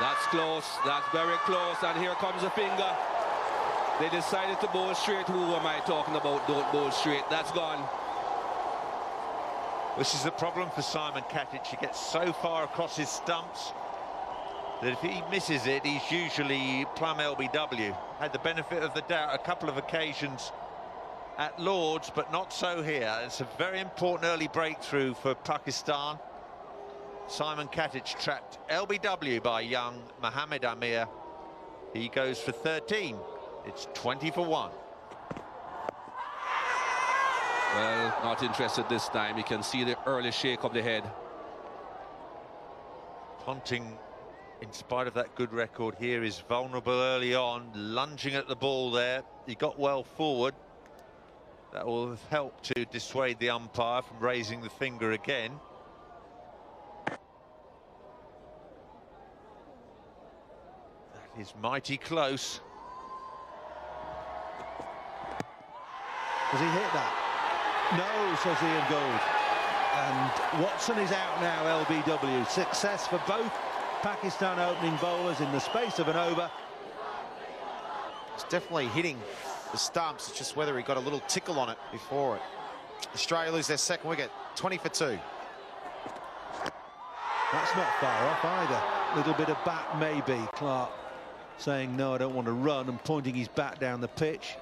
That's close. That's very close. And here comes a finger. They decided to bowl straight. Who am I talking about? Don't bowl straight. That's gone. This is the problem for Simon Katic. He gets so far across his stumps that if he misses it, he's usually plumb LBW. Had the benefit of the doubt a couple of occasions at Lord's, but not so here. It's a very important early breakthrough for Pakistan. Simon Katic trapped LBW by young Mohammed Amir. He goes for 13. It's 20 for 1. Well, not interested this time. You can see the early shake of the head. Ponting, in spite of that good record here, is vulnerable early on, lunging at the ball there. He got well forward. That will help to dissuade the umpire from raising the finger again. That is mighty close. Does he hit that? No, says Ian Gould. And Watson is out now, LBW. Success for both Pakistan opening bowlers in the space of an over. It's definitely hitting the stumps. It's just whether he got a little tickle on it before it. Australia lose their second wicket, 20 for 2. That's not far off either. Little bit of bat maybe. Clark saying, no, I don't want to run, and pointing his bat down the pitch.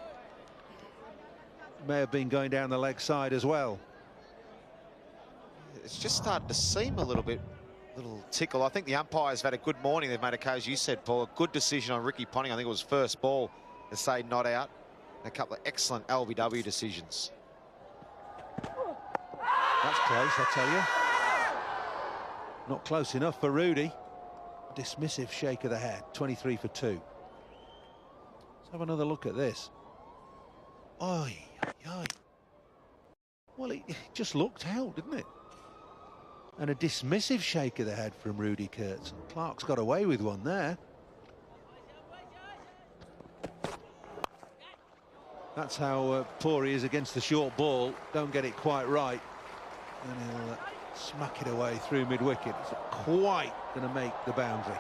May have been going down the leg side as well. It's just started to seem a little tickle. I think the umpires have had a good morning. They've made a case, you said, Paul, a good decision on Ricky Ponting. I think it was first ball to say not out. A couple of excellent LBW decisions. That's close, I tell you. Not close enough for Rudy. Dismissive shake of the head. 23 for 2. Let's have another look at this. Oi, oi. Well, it just looked out, didn't it? And a dismissive shake of the head from Rudy Kurtz. Clark's got away with one there. That's how poor he is against the short ball. Don't get it quite right. And he'll smack it away through mid-wicket. It's not quite going to make the boundary.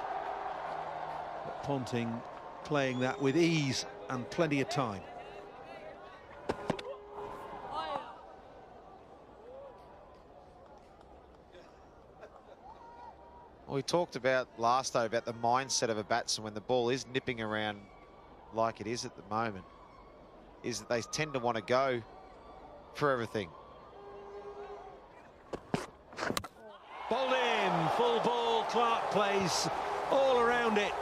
But Ponting playing that with ease and plenty of time. We talked about last over about the mindset of a batsman when the ball is nipping around like it is at the moment, is that they tend to want to go for everything. Bowled in, full ball. Clark plays all around it.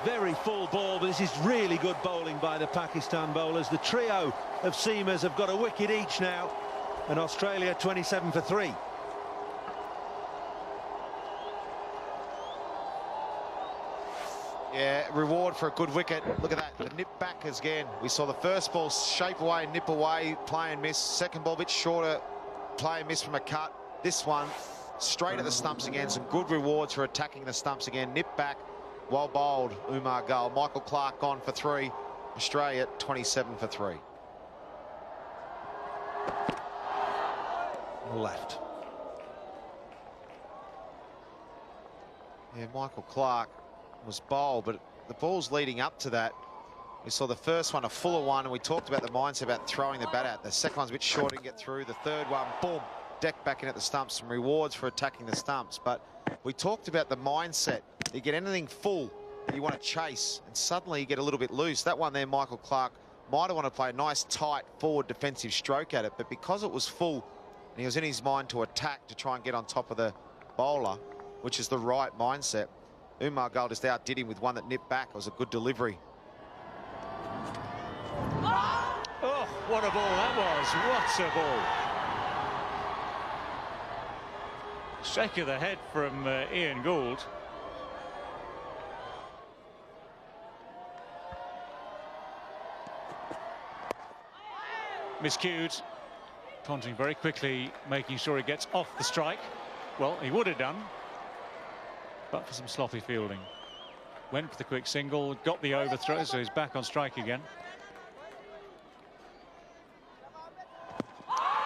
Very full ball, but this is really good bowling by the Pakistan bowlers. The trio of seamers have got a wicket each now, and Australia 27 for 3. Yeah, reward for a good wicket. Look at that, the nip back again. We saw the first ball shape away, nip away, play and miss. Second ball a bit shorter, play and miss from a cut. This one, straight at the stumps again. Some good rewards for attacking the stumps again. Nip back, well bowled, Umar Gull. Michael Clark gone for 3. Australia 27 for 3. Left. Yeah, Michael Clark was bowled, but the balls leading up to that, we saw the first one a fuller one, and we talked about the mindset about throwing the bat out. The second one's a bit short, didn't get through. The third one, boom, deck back in at the stumps. Some rewards for attacking the stumps, but we talked about the mindset. You get anything full that you want to chase, and suddenly you get a little bit loose. That one there, Michael Clark might have wanted to play a nice tight forward defensive stroke at it, but because it was full and he was in his mind to attack to try and get on top of the bowler, which is the right mindset, Umar Gull just outdid him with one that nipped back. It was a good delivery. Oh, what a ball that was. What a ball. Shake of the head from Ian Gould. Miscued. Ponting very quickly making sure he gets off the strike. Well, he would have done, but for some sloppy fielding. Went for the quick single, got the overthrow, so he's back on strike again.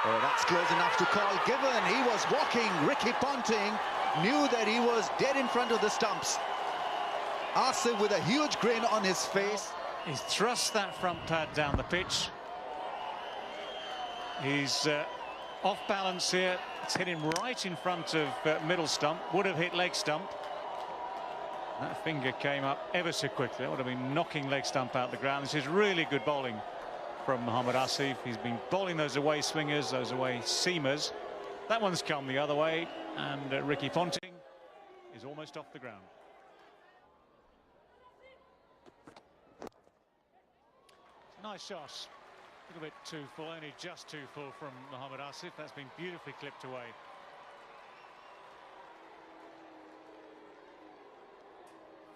Oh, that's close enough to call given. He was walking. Ricky Ponting knew that he was dead in front of the stumps. Asif with a huge grin on his face. He's thrust that front pad down the pitch. He's off balance here. It's hit him right in front of middle stump. Would have hit leg stump. That finger came up ever so quickly. That would have been knocking leg stump out the ground. This is really good bowling from Mohammad Asif. He's been bowling those away swingers, those away seamers. That one's come the other way, and Ricky Ponting is almost off the ground. Nice shot. A little bit too full, only just too full from Mohammad Asif. That's been beautifully clipped away.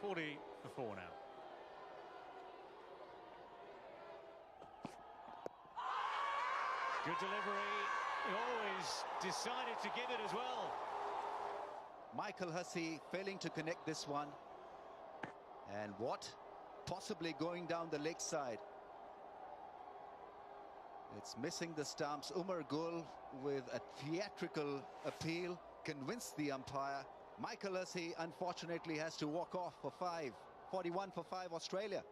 .40 for 4 now. Good delivery. He always decided to give it as well. Michael Hussey failing to connect this one. And what? Possibly going down the leg side. It's missing the stumps. Umar Gul with a theatrical appeal convinced the umpire. Michael Hussey unfortunately has to walk off for 5. 41 for 5 Australia.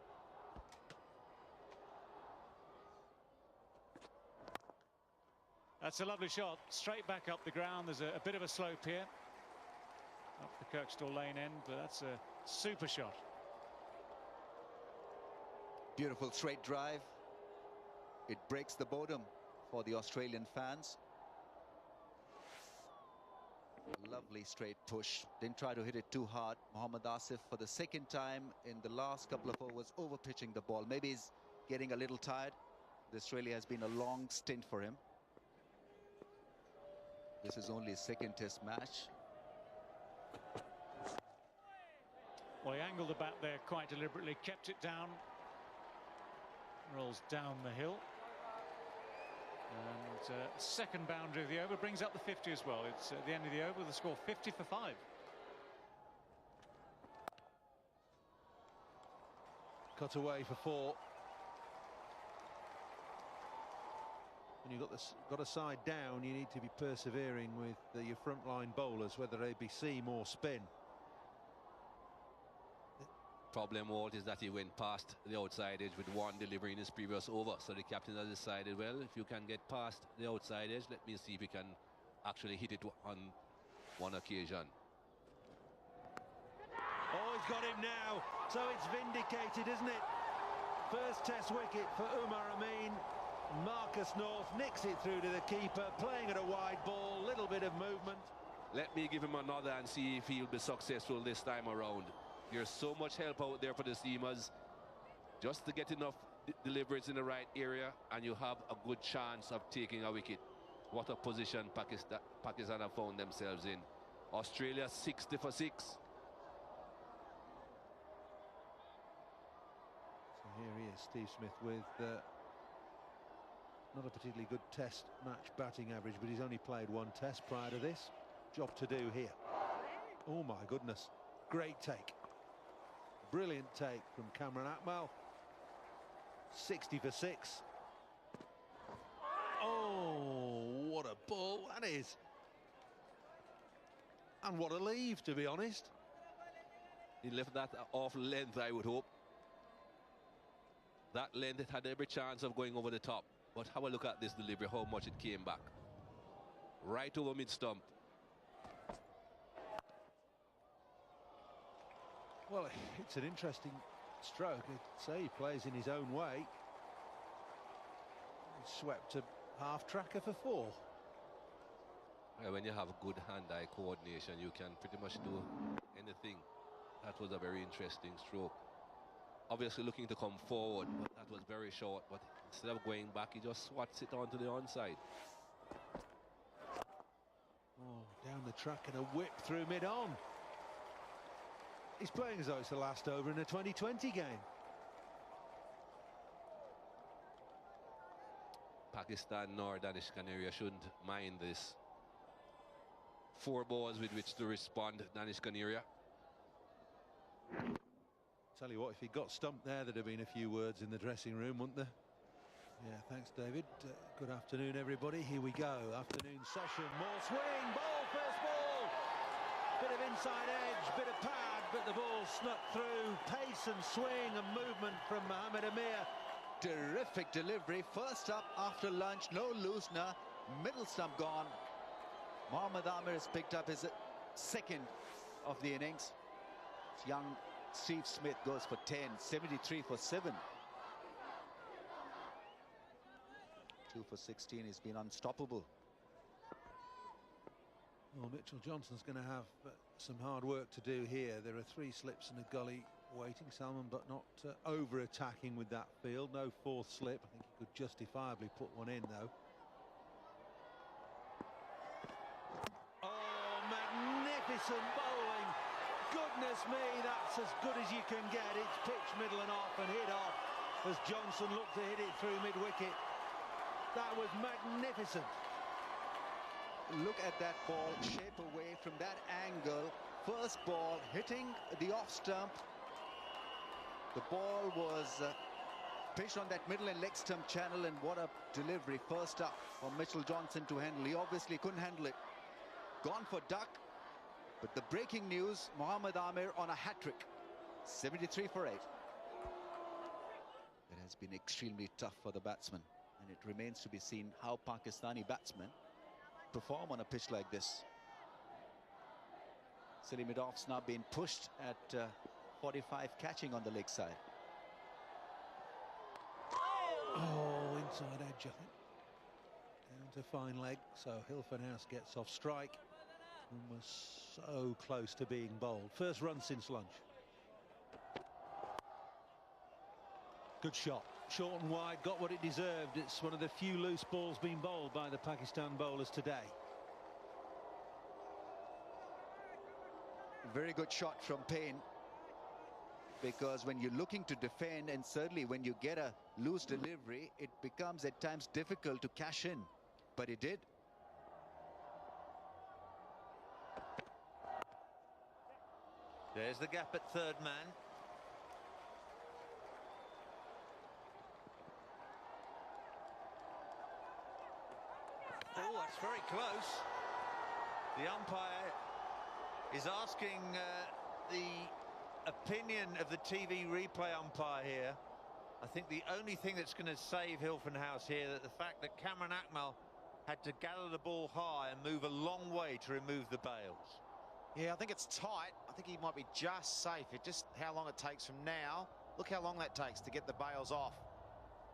That's a lovely shot. Straight back up the ground. There's a bit of a slope here. Up the Kirkstall Lane end, but that's a super shot. Beautiful straight drive. It breaks the boredom for the Australian fans. Lovely straight push. Didn't try to hit it too hard. Mohammad Asif for the second time in the last couple of overs over pitching the ball. Maybe he's getting a little tired. Australia has been a long stint for him. This is only his second test match. Well, he angled the bat there quite deliberately, kept it down. Rolls down the hill. And second boundary of the over brings up the 50 as well. It's at the end of the over, the score 50 for 5. Cut away for 4. When you've got a side down, you need to be persevering with your frontline bowlers, whether they be seam or spin. Problem, Walt, is that he went past the outside edge with one delivery in his previous over. So the captain has decided, well, if you can get past the outside edge, let me see if he can actually hit it on one occasion. Oh, he's got him now. So it's vindicated, isn't it? First test wicket for Umar Amin. Marcus North nicks it through to the keeper, playing at a wide ball, little bit of movement. Let me give him another and see if he'll be successful this time around. There's so much help out there for the seamers. Just to get enough deliveries in the right area and you have a good chance of taking a wicket. What a position Pakistan have found themselves in. Australia 60 for 6. So here he is, Steve Smith, with not a particularly good test match batting average, but he's only played one test prior to this. Job to do here. Oh my goodness, great take. Brilliant take from Cameron Akmal. 60 for 6. Oh, what a ball that is. And what a leave, to be honest. He left that off length, I would hope. That length, it had every chance of going over the top. But have a look at this delivery, how much it came back. Right over mid-stump. Well, it's an interesting stroke. I'd say he plays in his own way. He swept a half-tracker for 4. Yeah, when you have good hand-eye coordination, you can pretty much do anything. That was a very interesting stroke. Obviously looking to come forward, but that was very short. But instead of going back, he just swats it onto the onside. Oh, down the track and a whip through mid-on. He's playing as though it's the last over in a 2020 game. Pakistan nor Danish Canaria shouldn't mind this. 4 balls with which to respond, Danish Canaria. Tell you what, if he got stumped there, there'd have been a few words in the dressing room, wouldn't there? Yeah, thanks, David. Good afternoon, everybody. Here we go. Afternoon session. More swing. Ball, first ball. Bit of inside edge, bit of pad, but the ball snuck through. Pace and swing and movement from Mohamed Amir. Terrific delivery. First up after lunch, no loosener. Middle stump gone. Mohamed Amir has picked up his second of the innings. Young Steve Smith goes for 10, 73 for 7. 2 for 16, he's been unstoppable. Well, Mitchell Johnson's going to have some hard work to do here. There are 3 slips and a gully waiting. Salmon, but not over-attacking with that field. No 4th slip. I think he could justifiably put one in, though. Oh, magnificent bowling. Goodness me, that's as good as you can get. It's pitched middle and off and hit off as Johnson looked to hit it through mid-wicket. That was magnificent. Look at that ball, shape away from that angle. First ball hitting the off stump. The ball was pitched on that middle and leg stump channel, and what a delivery first up for Mitchell Johnson to handle. He obviously couldn't handle it. Gone for duck, but the breaking news, Mohamed Amir on a hat-trick. 73 for 8. It has been extremely tough for the batsman, and it remains to be seen how Pakistani batsmen perform on a pitch like this. Salim Idof's now been pushed at 45, catching on the leg side. Oh, inside edge, I think. Down to fine leg, so Hilfenhaus House gets off strike and was so close to being bowled. First run since lunch. Good shot. Short and wide, got what it deserved. It's one of the few loose balls being bowled by the Pakistan bowlers today. Very good shot from Payne, because when you're looking to defend, and certainly when you get a loose delivery, it becomes at times difficult to cash in, but he did. There's the gap at third man. Oh, that's very close. The umpire is asking the opinion of the TV replay umpire here. I think the only thing that's going to save Hilfenhaus House here, that the fact that Cameron Akmal had to gather the ball high and move a long way to remove the bails. Yeah, I think it's tight. I think he might be just safe. It's just how long it takes from now. Look how long that takes to get the bails off.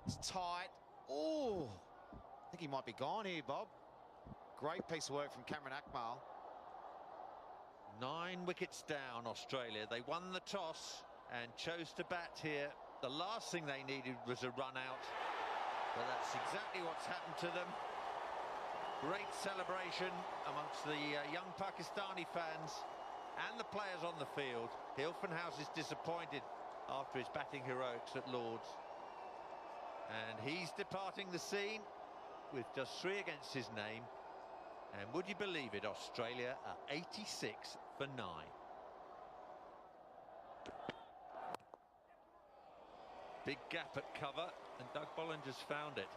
It's tight. Oh, I think he might be gone here, Bob. Great piece of work from Cameron Akmal. 9 wickets down, Australia. They won the toss and chose to bat here. The last thing they needed was a run out, but that's exactly what's happened to them. Great celebration amongst the young Pakistani fans and the players on the field. Hilfenhaus is disappointed after his batting heroics at Lord's, and he's departing the scene with just 3 against his name. And would you believe it, Australia are 86 for 9. Big gap at cover, and Doug Bollinger's found it.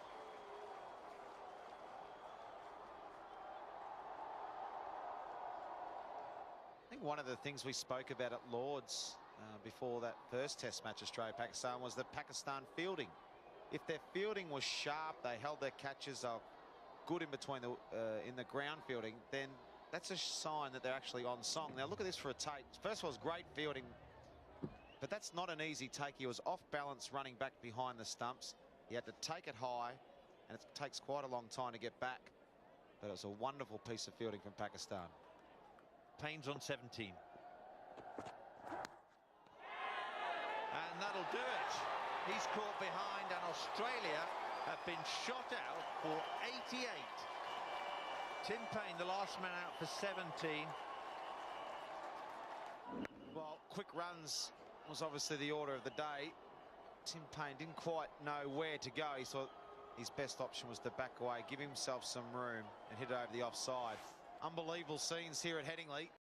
I think one of the things we spoke about at Lord's before that first Test match, Australia-Pakistan, was the Pakistan fielding. If their fielding was sharp, they held their catches up good in between in the ground fielding, then that's a sign that they're actually on song. Now look at this for a take. First of all, it was great fielding, but that's not an easy take. He was off balance running back behind the stumps. He had to take it high, and it takes quite a long time to get back. But it was a wonderful piece of fielding from Pakistan. Payne's on 17. And that'll do it. He's caught behind, and Australia have been shot out for 88. Tim Payne, the last man out for 17. Well, quick runs was obviously the order of the day. Tim Payne didn't quite know where to go. He thought his best option was to back away, give himself some room and hit it over the offside. Unbelievable scenes here at Headingley.